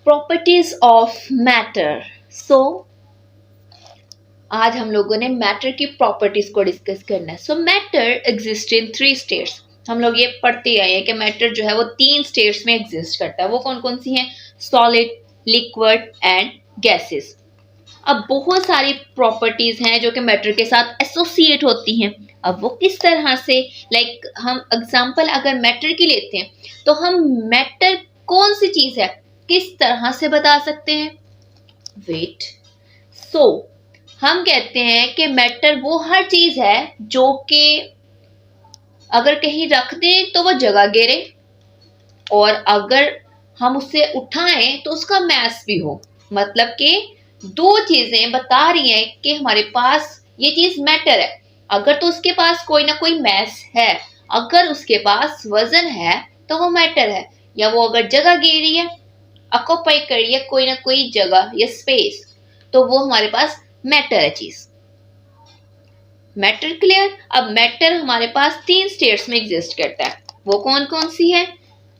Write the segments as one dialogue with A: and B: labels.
A: Properties of matter. सो आज हम लोगों ने मैटर की प्रॉपर्टीज को डिस्कस करना है। सो मैटर एग्जिस्ट इन 3 स्टेट्स। हम लोग ये पढ़ते आए हैं कि मैटर जो है वो 3 स्टेट्स में एग्जिस्ट करता है। वो कौन कौन सी हैं? Solid, liquid and gases. अब बहुत सारी प्रॉपर्टीज हैं जो कि मैटर के साथ एसोसिएट होती हैं। अब वो किस तरह से, हम एग्जांपल अगर मैटर की लेते हैं तो हम मैटर कौन सी चीज है किस तरह से बता सकते हैं? वेट। सो हम कहते हैं कि मैटर वो हर चीज है जो कि अगर कहीं रख दें तो वो जगह घेरे, और अगर हम उसे उठाएं तो उसका मैस भी हो। मतलब कि दो चीजें बता रही हैं कि हमारे पास ये चीज मैटर है। अगर तो उसके पास कोई ना कोई मैस है, अगर उसके पास वजन है तो वो मैटर है। या वो अगर जगह घेर रही है, ऑक्यूपाई कर रही है कोई ना कोई जगह या स्पेस, तो वो हमारे पास मैटर है चीज। Matter clear? अब मैटर हमारे पास 3 स्टेट्स में एग्जिस्ट करता है। वो कौन कौन सी है?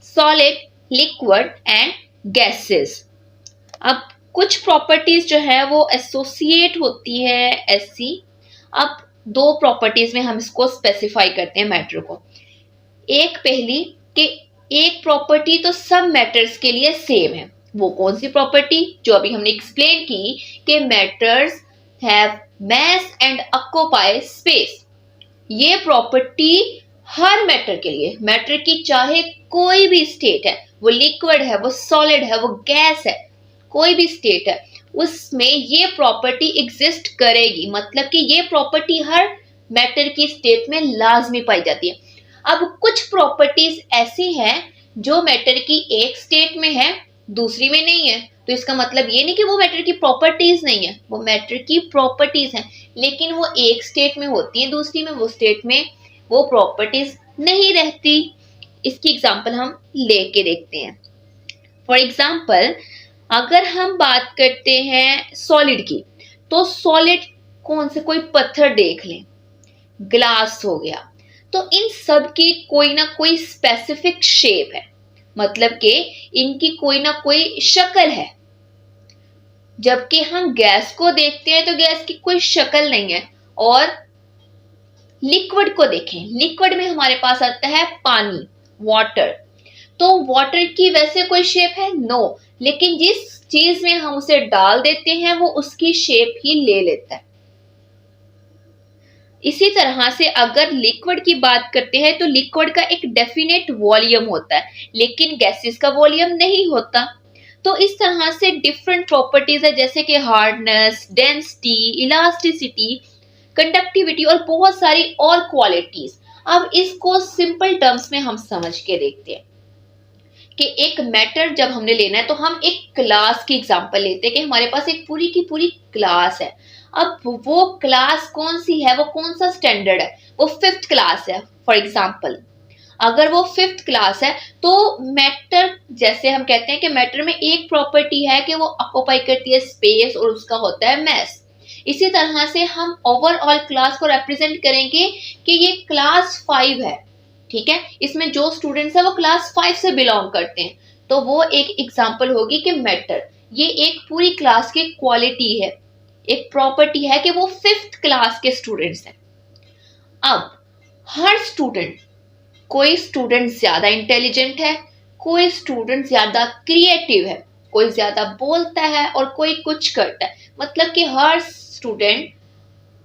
A: Solid, liquid and gases. अब कुछ प्रॉपर्टीज जो है वो एसोसिएट होती है ऐसी। अब 2 प्रॉपर्टीज में हम इसको स्पेसिफाई करते हैं मैटर को। एक पहली कि एक प्रॉपर्टी तो सब मैटर्स के लिए सेम है। वो कौन सी प्रॉपर्टी? जो अभी हमने एक्सप्लेन की कि matters have mass and occupy space. ये प्रॉपर्टी हर मैटर के लिए, मैटर की चाहे कोई भी स्टेट है, वो लिक्विड है, वो सॉलिड है, वो गैस है, कोई भी स्टेट है, उसमें ये प्रॉपर्टी एग्जिस्ट करेगी। मतलब कि ये प्रॉपर्टी हर मैटर की स्टेट में लाजमी पाई जाती है। अब कुछ प्रॉपर्टीज ऐसी हैं जो मैटर की एक स्टेट में है, दूसरी में नहीं है। तो इसका मतलब ये नहीं कि वो मैटर की प्रॉपर्टीज नहीं है, वो मैटर की प्रॉपर्टीज हैं, लेकिन वो एक स्टेट में होती है, दूसरी में वो स्टेट में वो प्रॉपर्टीज नहीं रहती। इसकी एग्जांपल हम लेके देखते हैं। फॉर एग्जांपल अगर हम बात करते हैं सॉलिड की, तो सॉलिड कौन से, कोई पत्थर देख लें, ग्लास हो गया, तो इन सब की कोई ना कोई स्पेसिफिक शेप है। मतलब कि इनकी कोई ना कोई शक्ल है। जबकि हम गैस को देखते हैं तो गैस की कोई शक्ल नहीं है। और लिक्विड को देखें, लिक्विड में हमारे पास आता है पानी, वाटर। तो वाटर की वैसे कोई शेप है? नो। लेकिन जिस चीज में हम उसे डाल देते हैं वो उसकी शेप ही ले लेता है। इसी तरह से अगर लिक्विड की बात करते हैं तो लिक्विड का एक डेफिनेट वॉल्यूम होता है, लेकिन गैसेस का वॉल्यूम नहीं होता। तो इस तरह से डिफरेंट प्रॉपर्टीज है, जैसे कि हार्डनेस, डेंसिटी, इलास्टिसिटी, कंडक्टिविटी और बहुत सारी और क्वालिटीज। अब इसको सिंपल टर्म्स में हम समझ के देखते हैं कि एक मैटर जब हमने लेना है तो हम एक क्लास की एग्जांपल लेते हैं कि हमारे पास एक पूरी की पूरी क्लास है। अब वो क्लास कौन सी है, वो कौन सा स्टैंडर्ड है? वो 5th क्लास है। फॉर एग्जांपल अगर वो 5th क्लास है तो मैटर, जैसे हम कहते हैं कि मैटर में एक प्रॉपर्टी है कि वो ऑक्यूपाई करती है स्पेस और उसका होता है मैस। इसी तरह से हम ओवरऑल क्लास को रिप्रेजेंट करेंगे कि ये क्लास 5 है। ठीक है, इसमें जो स्टूडेंट्स है वो क्लास 5 से बिलोंग करते हैं। तो वो एक एग्जांपल होगी कि मैटर ये एक पूरी क्लास की क्वालिटी है, एक प्रॉपर्टी है कि वो 5th क्लास के स्टूडेंट्स हैं। अब हर स्टूडेंट, कोई स्टूडेंट ज्यादा इंटेलिजेंट है, कोई स्टूडेंट ज्यादा क्रिएटिव है, कोई ज्यादा बोलता है और कोई कुछ करता है। मतलब कि हर स्टूडेंट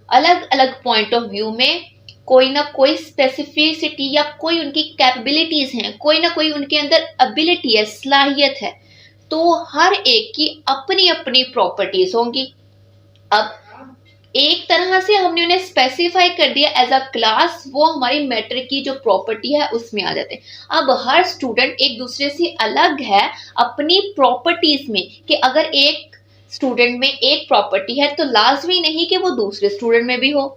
A: अलग अलग पॉइंट ऑफ व्यू में कोई ना कोई स्पेसिफिसिटी या कोई उनकी कैपेबिलिटीज हैं, कोई ना कोई उनके अंदर एबिलिटी है, सलाहियत है। तो हर एक की अपनी अपनी प्रॉपर्टीज होंगी। अब एक तरह से हमने उन्हें स्पेसिफाई कर दिया एज अ क्लास, वो हमारी मैटर की जो प्रॉपर्टी है उसमें आ जाते हैं। अब हर स्टूडेंट एक दूसरे से अलग है अपनी प्रॉपर्टीज में, कि अगर एक स्टूडेंट में एक प्रॉपर्टी है तो लाजमी नहीं कि वो दूसरे स्टूडेंट में भी हो।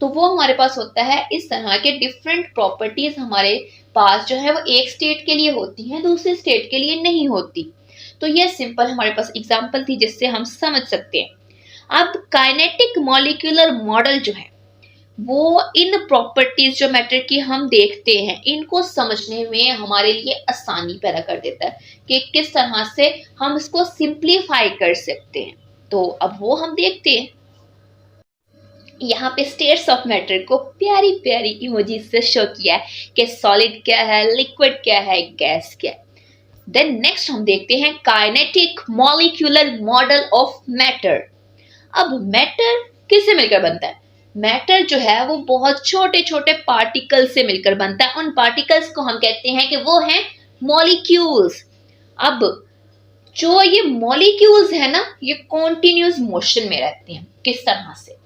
A: तो वो हमारे पास होता है इस तरह के डिफरेंट प्रॉपर्टीज हमारे पास जो है वो एक स्टेट के लिए होती हैं, दूसरे स्टेट के लिए नहीं होती। तो ये सिंपल हमारे पास एग्जांपल थी जिससे हम समझ सकते हैं। अब काइनेटिक मॉलिक्यूलर मॉडल जो है वो इन प्रॉपर्टीज जो मैटर की हम देखते हैं, इनको समझने में हमारे लिए आसानी पैदा कर देता है कि किस तरह से हम इसको सिंप्लीफाई कर सकते हैं। तो अब वो हम देखते हैं। यहाँ पे स्टेट्स ऑफ मैटर को प्यारी प्यारी इमोजी से शो किया है कि सॉलिड क्या है, लिक्विड क्या है, गैस क्या है। देन नेक्स्ट हम देखते हैं kinetic molecular model of matter. अब मैटर किससे मिलकर बनता है? मैटर जो है वो बहुत छोटे छोटे पार्टिकल से मिलकर बनता है। उन पार्टिकल्स को हम कहते हैं कि वो हैं मॉलिक्यूल्स। अब जो ये मॉलिक्यूल्स है ना, ये कॉन्टिन्यूस मोशन में रहते हैं। किस तरह से?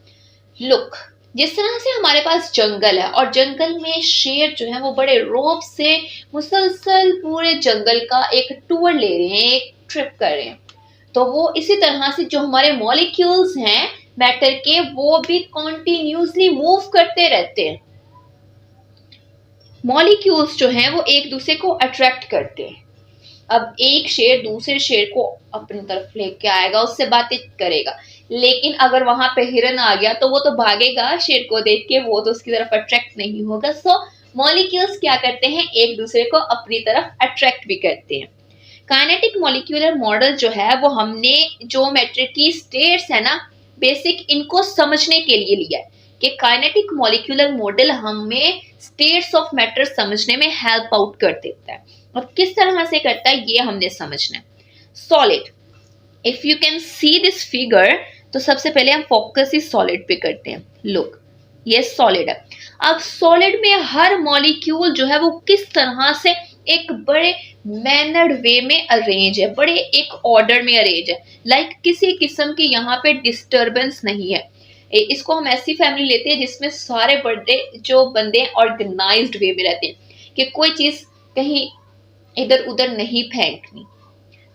A: लुक, जिस तरह से हमारे पास जंगल है और जंगल में शेर जो है वो बड़े रोप से मुसलसल पूरे जंगल का एक टूर ले रहे हैं, एक ट्रिप कर रहे हैं। तो वो इसी तरह से जो हमारे मॉलिक्यूल्स हैं मैटर के, वो भी कॉन्टिन्यूसली मूव करते रहते हैं। मॉलिक्यूल्स जो हैं वो एक दूसरे को अट्रैक्ट करते हैं। अब एक शेर दूसरे शेर को अपनी तरफ लेके आएगा, उससे बातें करेगा, लेकिन अगर वहां पे हिरन आ गया तो वो तो भागेगा शेर को देख के, वो तो उसकी तरफ अट्रैक्ट नहीं होगा। सो मॉलिक्यूल्स क्या करते हैं? एक दूसरे को अपनी तरफ अट्रैक्ट भी करते हैं। काइनेटिक मॉलिक्यूलर मॉडल जो है वो हमने जो मैटर की स्टेट्स है ना, बेसिक इनको समझने के लिए लिया है कि काइनेटिक मॉलिक्यूलर मॉडल हमें स्टेट्स ऑफ मैटर समझने में हेल्प आउट कर देता है। और किस तरह से करता है ये हमने समझना है। Solid, if you can see this figure, तो सबसे पहले हम फोकस इस सॉलिड पे करते हैं। लुक, ये सॉलिड है। अब सॉलिड में हर मॉलिक्यूल जो है वो किस तरह से एक बड़े मैनर्ड वे में अरेंज है, बड़े एक ऑर्डर में अरेंज है। लाइक किसी किस्म की यहाँ पे डिस्टरबेंस नहीं है। इसको हम ऐसी फैमिली लेते हैं जिसमें सारे बड़े जो बंदे ऑर्गेनाइज्ड वे में रहते हैं कि कोई चीज कहीं इधर उधर नहीं फेंकनी।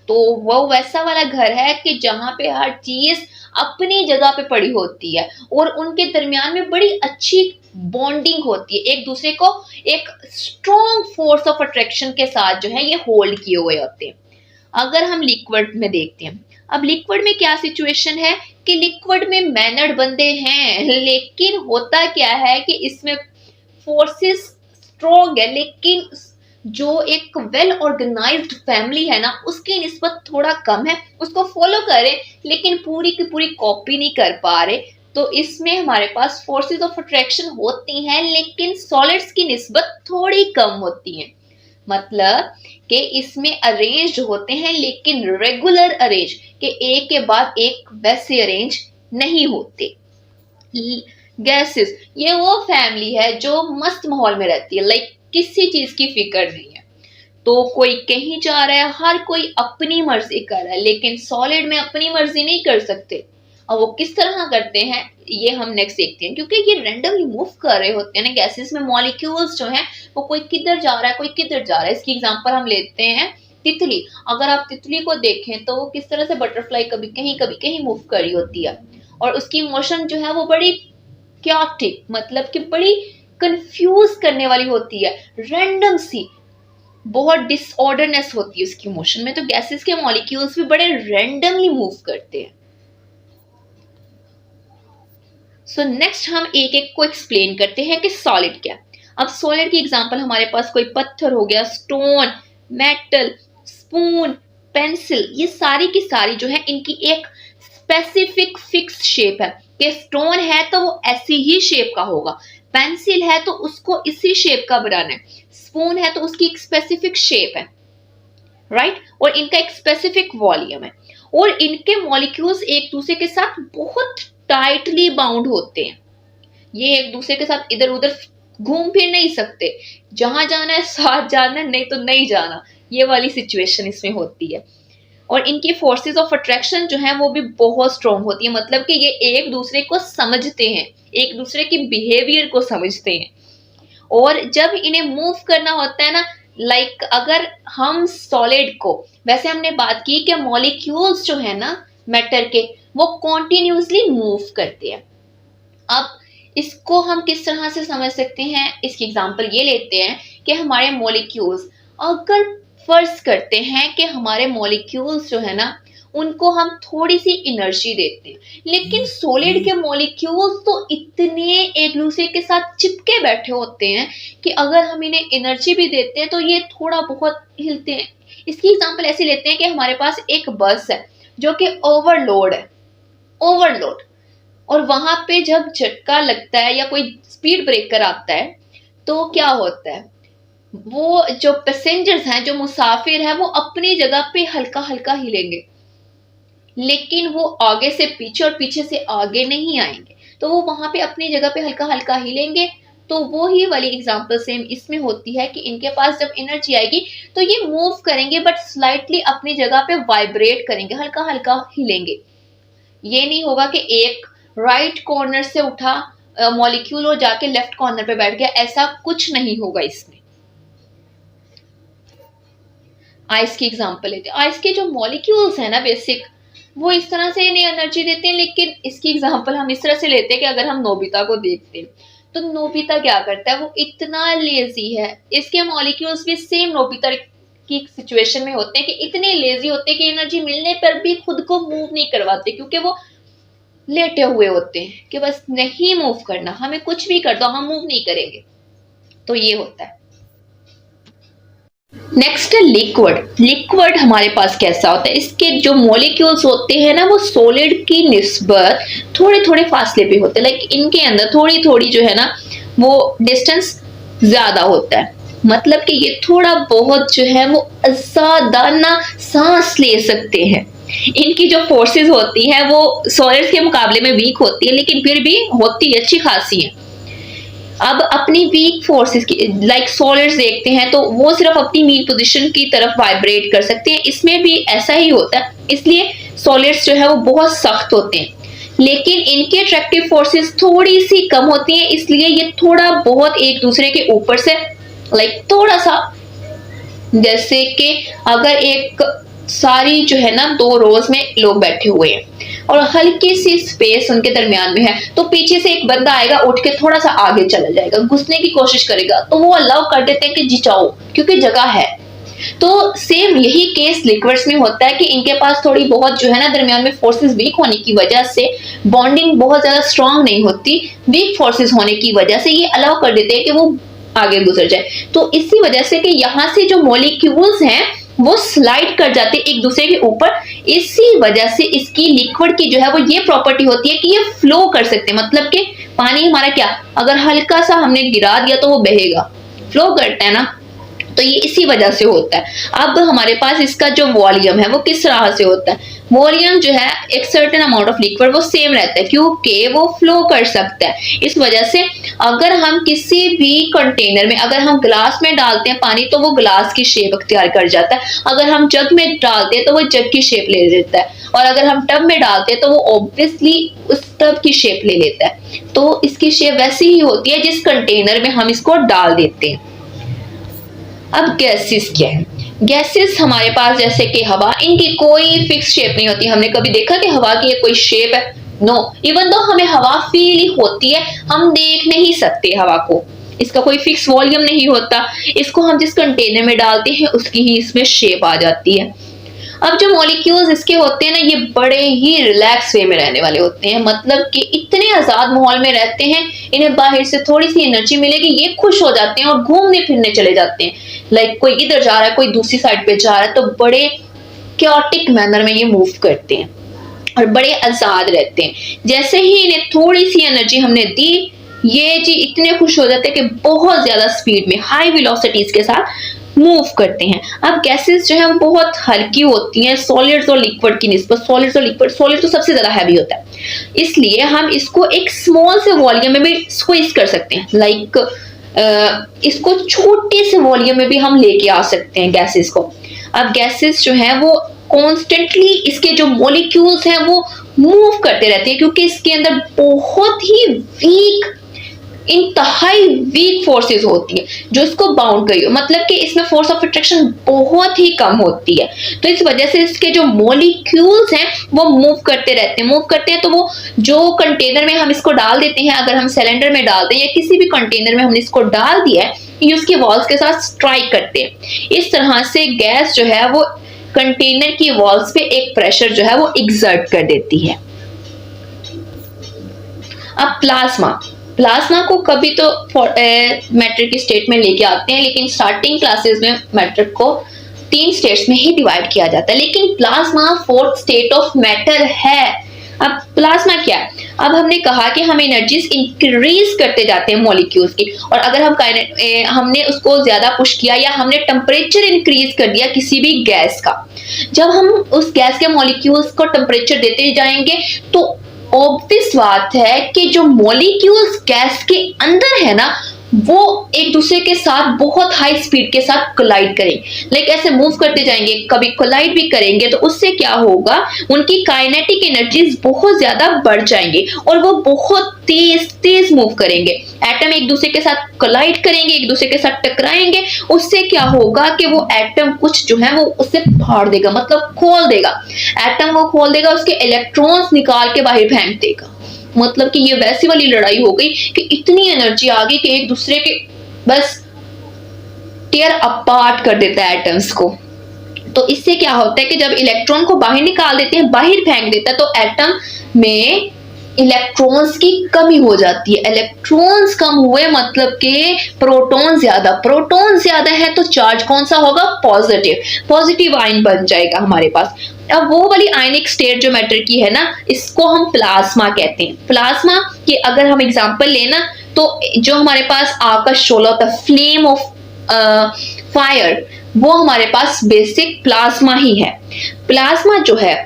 A: तो वो वैसा वाला घर है कि जहाँ पे हर चीज अपनी जगह पे पड़ी होती है और उनके दरमियान में बड़ी अच्छी बॉन्डिंग होती है, एक दूसरे को एक स्ट्रॉन्ग फोर्स ऑफ अट्रैक्शन के साथ जो है ये होल्ड किए हुए होते हैं। अगर हम लिक्विड में देखते हैं, अब लिक्विड में क्या सिचुएशन है कि लिक्विड में मैनर्ड बंदे हैं, लेकिन होता क्या है कि इसमें फोर्सेस स्ट्रॉन्ग है, लेकिन जो एक वेल ऑर्गेनाइज्ड फैमिली है ना, उसकी निस्बत थोड़ा कम है। उसको फॉलो करें लेकिन पूरी की पूरी कॉपी नहीं कर पा रहे। तो इसमें हमारे पास फोर्सेस ऑफ अट्रैक्शन होती हैं, लेकिन सॉलिड्स की निस्बत थोड़ी कम होती है। मतलब कि इसमें अरेंज होते हैं लेकिन रेगुलर अरेंज, के एक के बाद एक वैसे अरेंज नहीं होते। गैसेस, ये वो फैमिली है जो मस्त माहौल में रहती है, लाइक किसी चीज की फिक्र नहीं है। तो कोई कहीं जा रहा है, हर कोई अपनी मर्जी कर रहा है, लेकिन सॉलिड में अपनी मर्जी नहीं कर सकते। अब वो किस तरह करते हैं ये हम नेक्स्ट देखते हैं, क्योंकि ये रैंडमली मूव कर रहे होते हैं ना गैसेस में। मॉलिक्यूल्स जो हैं वो कोई किधर जा रहा है, कोई किधर जा रहा है। इसकी एग्जांपल हम लेते हैं तितली। अगर आप तितली को देखें तो वो किस तरह से बटरफ्लाई कभी कहीं मूव कर रही होती है, और उसकी मोशन जो है वो बड़ी क्याटिक, मतलब कि बड़ी कंफ्यूज करने वाली होती है, रैंडम सी, बहुत डिसऑर्डरनेस होती है उसकी मोशन में। तो गैसेस के मॉलिक्यूल्स भी बड़े रैंडमली मूव करते हैं। सो नेक्स्ट हम एक एक को एक्सप्लेन करते हैं कि सॉलिड क्या। अब सॉलिड की एग्जांपल हमारे पास कोई पत्थर हो गया, स्टोन, मेटल, स्पून, पेंसिल, ये सारी की सारी जो है इनकी एक स्पेसिफिक फिक्स शेप है कि स्टोन है तो वो ऐसी ही शेप का होगा, पेंसिल है तो उसको इसी शेप का बनाना है, स्पून है तो उसकी एक स्पेसिफिक शेप है, राइट। और इनका एक स्पेसिफिक वॉल्यूम है, और इनके मॉलिक्यूल्स एक दूसरे के साथ बहुत टाइटली बाउंड होते हैं। ये एक दूसरे के साथ इधर उधर घूम फिर नहीं सकते, जहां जाना है साथ जाना है, नहीं तो नहीं जाना, ये वाली सिचुएशन इसमें होती है। और इनकी फोर्सेस ऑफ अट्रैक्शन जो है वो भी बहुत स्ट्रॉन्ग होती है, मतलब कि ये एक दूसरे को समझते हैं, एक दूसरे की बिहेवियर को समझते हैं। और जब इन्हें मूव करना होता है ना, लाइक अगर हम सॉलिड को, वैसे हमने बात की कि मॉलिक्यूल्स जो है ना मैटर के, वो कॉन्टिन्यूसली मूव करते हैं। अब इसको हम किस तरह से समझ सकते हैं, इसकी एग्जांपल ये लेते हैं कि हमारे मॉलिक्यूल्स, अगर फर्ज करते हैं कि हमारे मॉलिक्यूल्स जो है ना उनको हम थोड़ी सी एनर्जी देते हैं। लेकिन सॉलिड के मॉलिक्यूल्स तो इतने एक दूसरे के साथ चिपके बैठे होते हैं कि अगर हम इन्हें एनर्जी भी देते हैं तो ये थोड़ा बहुत हिलते हैं। इसकी एग्जांपल ऐसे लेते हैं कि हमारे पास एक बस है जो कि ओवरलोड है, ओवरलोड, और वहां पे जब झटका लगता है या कोई स्पीड ब्रेकर आता है तो क्या होता है, वो जो पैसेंजर्स हैं, जो मुसाफिर हैं, वो अपनी जगह पे हल्का हल्का हिलेंगे, लेकिन वो आगे से पीछे और पीछे से आगे नहीं आएंगे। तो वो वहां पे अपनी जगह पे हल्का हल्का हिलेंगे। तो वो ही वाली एग्जांपल सेम इसमें होती है कि इनके पास जब एनर्जी आएगी तो ये मूव करेंगे बट स्लाइटली अपनी जगह पे वाइब्रेट करेंगे, हल्का हल्का हिलेंगे। ये नहीं होगा कि एक राइट कॉर्नर से उठा मॉलिक्यूल और जाके लेफ्ट कॉर्नर पे बैठ गया, ऐसा कुछ नहीं होगा इसमें। आइस की एग्जांपल लेते हैं। आइस के जो मॉलिक्यूल्स है ना बेसिक, वो इस तरह से इन्हें एनर्जी देते हैं। लेकिन इसकी एग्जांपल हम इस तरह से लेते हैं कि अगर हम नोबिता को देखते हैं तो नोबिता क्या करता है, वो इतना लेजी है। इसके मॉलिक्यूल्स भी सेम नोबिता की सिचुएशन में होते हैं कि इतने लेजी होते हैं कि एनर्जी मिलने पर भी खुद को मूव नहीं करवाते, क्योंकि वो लेटे हुए होते हैं कि बस नहीं मूव करना, हमें कुछ भी कर दो हम मूव नहीं करेंगे। तो ये होता है। नेक्स्ट है लिक्विड। लिक्विड हमारे पास कैसा होता है, इसके जो मॉलिक्यूल्स होते हैं ना वो सॉलिड की निस्बत थोड़े थोड़े फासले पे होते हैं। लाइक इनके अंदर थोड़ी थोड़ी जो है ना वो डिस्टेंस ज्यादा होता है, मतलब कि ये थोड़ा बहुत जो है वो ज्यादा ना सांस ले सकते हैं। इनकी जो फोर्सेस होती है वो सॉलिड्स के मुकाबले में वीक होती है, लेकिन फिर भी होती अच्छी खासी है। अब अपनी वीक फोर्सेस की लाइक सॉलिड्स देखते हैं तो वो सिर्फ अपनी मीन पोजीशन की तरफ वाइब्रेट कर सकते हैं, इसमें भी ऐसा ही होता है। इसलिए सॉलिड्स जो है वो बहुत सख्त होते हैं, लेकिन इनकी अट्रैक्टिव फोर्सेस थोड़ी सी कम होती हैं, इसलिए ये थोड़ा बहुत एक दूसरे के ऊपर से लाइक थोड़ा सा, जैसे कि अगर एक सारी जो है ना दो रोज में लोग बैठे हुए हैं और हल्की सी स्पेस उनके दरमियान में है, तो पीछे से एक बंदा आएगा उठ के थोड़ा सा आगे चला जाएगा, घुसने की कोशिश करेगा, तो वो अलाउ कर देते हैं कि जी जाओ, क्योंकि जगह है। तो सेम यही केस लिक्विड्स में होता है कि इनके पास थोड़ी बहुत जो है ना दरमियान में फोर्सेस वीक होने की वजह से बॉन्डिंग बहुत ज्यादा स्ट्रांग नहीं होती, वीक फोर्सेस होने की वजह से ये अलाउ कर देते हैं कि वो आगे गुजर जाए। तो इसी वजह से कि यहाँ से जो मॉलिक्यूल्स हैं वो स्लाइड कर जाते हैं एक दूसरे के ऊपर, इसी वजह से इसकी लिक्विड की जो है वो ये प्रॉपर्टी होती है कि ये फ्लो कर सकते हैं। मतलब कि पानी हमारा क्या, अगर हल्का सा हमने गिरा दिया तो वो बहेगा, फ्लो करता है ना, तो ये इसी वजह से होता है। अब हमारे पास इसका जो वॉल्यूम है वो किस तरह से होता है, वॉल्यूम जो है एक सर्टेन अमाउंट ऑफ लिक्विड वो सेम रहता है, क्योंकि वो फ्लो कर सकता है। इस वजह से अगर हम किसी भी कंटेनर में, अगर हम ग्लास में डालते हैं पानी तो वो ग्लास की शेप अख्तियार कर जाता है, अगर हम जग में डालते हैं तो वो जग की शेप ले लेता है, और अगर हम टब में डालते हैं तो वो ऑब्वियसली उस टब की शेप ले लेता है। तो इसकी शेप वैसी ही होती है जिस कंटेनर में हम इसको डाल देते हैं। अब गैसेस क्या है, गैसेस हमारे पास जैसे कि हवा, इनकी कोई फिक्स शेप नहीं होती। हमने कभी देखा कि हवा की कोई शेप है? नो, इवन दो हमें हवा फील ही होती है, हम देख नहीं सकते हवा को, इसका कोई फिक्स वॉल्यूम नहीं होता। इसको हम जिस कंटेनर में डालते हैं उसकी ही इसमें शेप आ जाती है। अब जो मॉलिक्यूल्स इसके होते हैं ना ये बड़े ही रिलैक्स वे में रहने वाले होते हैं, मतलब कि इतने आजाद माहौल में रहते हैं, इन्हें बाहर से थोड़ी सी एनर्जी मिलेगी ये खुश हो जाते हैं और घूमने फिरने चले जाते हैं। लाइक कोई इधर जा रहा है कोई दूसरी साइड पे जा रहा है, तो बड़े क्योटिक मैनर में ये मूव करते हैं और बड़े आजाद रहते हैं। जैसे ही इन्हें थोड़ी सी एनर्जी हमने दी, ये जी इतने खुश हो जाते हैं कि बहुत ज्यादा स्पीड में हाई वेलोसिटीज के साथ मूव करते हैं। अब गैसेस जो है वो बहुत हल्की होती हैं सॉलिड्स और लिक्विड की निस्बत। सॉलिड्स और लिक्विड, सॉलिड तो सबसे ज्यादा हैवी होता है, इसलिए हम इसको एक स्मॉल से वॉल्यूम में भी स्क्वीज कर सकते हैं। लाइक इसको छोटे से वॉल्यूम में भी हम लेके आ सकते हैं गैसेस को। अब गैसेस जो है वो कॉन्स्टेंटली इसके जो मॉलिक्यूल्स हैं वो मूव करते रहते हैं, क्योंकि इसके अंदर बहुत ही वीक, इंतहाई वीक फोर्सेस होती है जो इसको बाउंड करी, मतलब कि इसमें फोर्स ऑफ अट्रैक्शन बहुत ही कम होती है। तो इस वजह से इसके जो मॉलिक्यूल्स हैं वो मूव करते रहते हैं, मूव करते हैं। तो वो जो कंटेनर में हम इसको डाल देते हैं, अगर हम सिलेंडर में डालते हैं या किसी भी कंटेनर में हमने इसको डाल दिया है, ये उसके वॉल्स के साथ स्ट्राइक करते हैं। इस तरह से गैस जो है वो कंटेनर की वॉल्स पे एक प्रेशर जो है वो एग्जर्ट कर देती है। अब प्लाज्मा को कभी तो मैटर की स्टेट में लेके आते हैं, लेकिन स्टार्टिंग क्लासेस में मैटर को 3 स्टेट्स में ही डिवाइड किया जाता है, लेकिन plasma 4th state of matter है। अब प्लाज्मा क्या है? अब हमने कहा कि हम एनर्जीज इंक्रीज करते जाते हैं मॉलिक्यूल्स की, और अगर हमने उसको ज्यादा पुश किया या हमने टेम्परेचर इंक्रीज कर दिया किसी भी गैस का, जब हम उस गैस के मॉलिक्यूल्स को टेम्परेचर देते जाएंगे तो ऑब्वियस बात है कि जो मॉलिक्यूल्स गैस के अंदर है ना वो एक दूसरे के साथ बहुत हाई स्पीड के साथ कोलाइड करेंगे, ऐसे मूव करते जाएंगे, कभी कोलाइड भी करेंगे, तो उससे क्या होगा, उनकी काइनेटिक एनर्जीज बहुत ज्यादा बढ़ जाएंगी और वो बहुत तेज मूव करेंगे। एटम एक दूसरे के साथ कोलाइड करेंगे, एक दूसरे के साथ टकराएंगे, उससे क्या होगा कि वो एटम कुछ जो है वो उससे फाड़ देगा, मतलब खोल देगा, एटम को खोल देगा, उसके इलेक्ट्रॉन्स निकाल के बाहर फेंक देगा। मतलब कि ये वैसी वाली लड़ाई हो गई कि इतनी एनर्जी आ गई कि एक दूसरे के बस टेयर अपार्ट कर देता है एटम्स को। तो इससे क्या होता है कि जब इलेक्ट्रॉन को बाहर निकाल देते हैं, बाहर फेंक देता है, तो एटम में इलेक्ट्रॉन्स की कमी हो जाती है। इलेक्ट्रॉन्स कम हुए मतलब कि प्रोटॉन ज्यादा है, तो चार्ज कौन सा होगा? पॉजिटिव आयन बन जाएगा हमारे पास। अब वो वाली आयनिक स्टेट जो मैटर की है ना, इसको हम प्लाज्मा कहते हैं। प्लाज्मा के अगर हम एग्जांपल लेना तो जो हमारे पास आकाश शोला होता है, फ्लेम ऑफ फायर, वो हमारे पास बेसिक प्लाज्मा ही है। प्लाज्मा जो है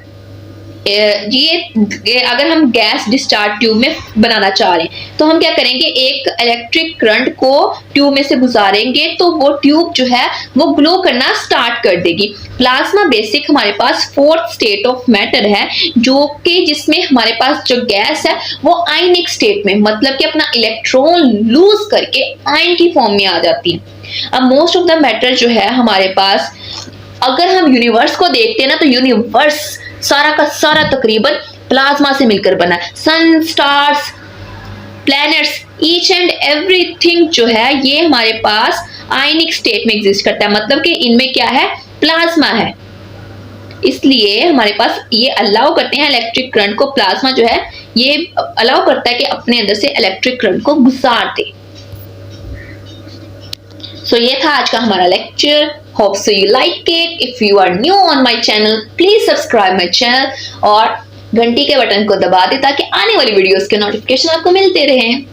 A: ये अगर हम गैस डिस्चार्ज ट्यूब में बनाना चाह रहे हैं तो हम क्या करेंगे, एक इलेक्ट्रिक करंट को ट्यूब में से गुजारेंगे तो वो ट्यूब जो है वो ग्लो करना स्टार्ट कर देगी। प्लाज्मा बेसिक हमारे पास 4th स्टेट ऑफ मैटर है, जो कि जिसमें हमारे पास जो गैस है वो आयनिक स्टेट में, मतलब कि अपना इलेक्ट्रॉन लूज करके आयन की फॉर्म में आ जाती है। अब मोस्ट ऑफ द मैटर जो है हमारे पास, अगर हम यूनिवर्स को देखते हैं ना, तो यूनिवर्स सारा का सारा तकरीबन प्लाज्मा से मिलकर बना है। Sun, stars, planets, each and everything जो है ये हमारे पास आयनिक स्टेट में एग्जिस्ट करता है, मतलब कि इनमें क्या है? प्लाज्मा है। इसलिए हमारे पास ये अलाउ करते हैं इलेक्ट्रिक करंट को, प्लाज्मा जो है ये अलाउ करता है कि अपने अंदर से इलेक्ट्रिक करंट को गुजार दे। So ये था आज का हमारा lecture. Hope so you like it. If you are new on my channel, please subscribe my channel और घंटी के बटन को दबा दे ताकि आने वाली वीडियोस के नोटिफिकेशन आपको मिलते रहें।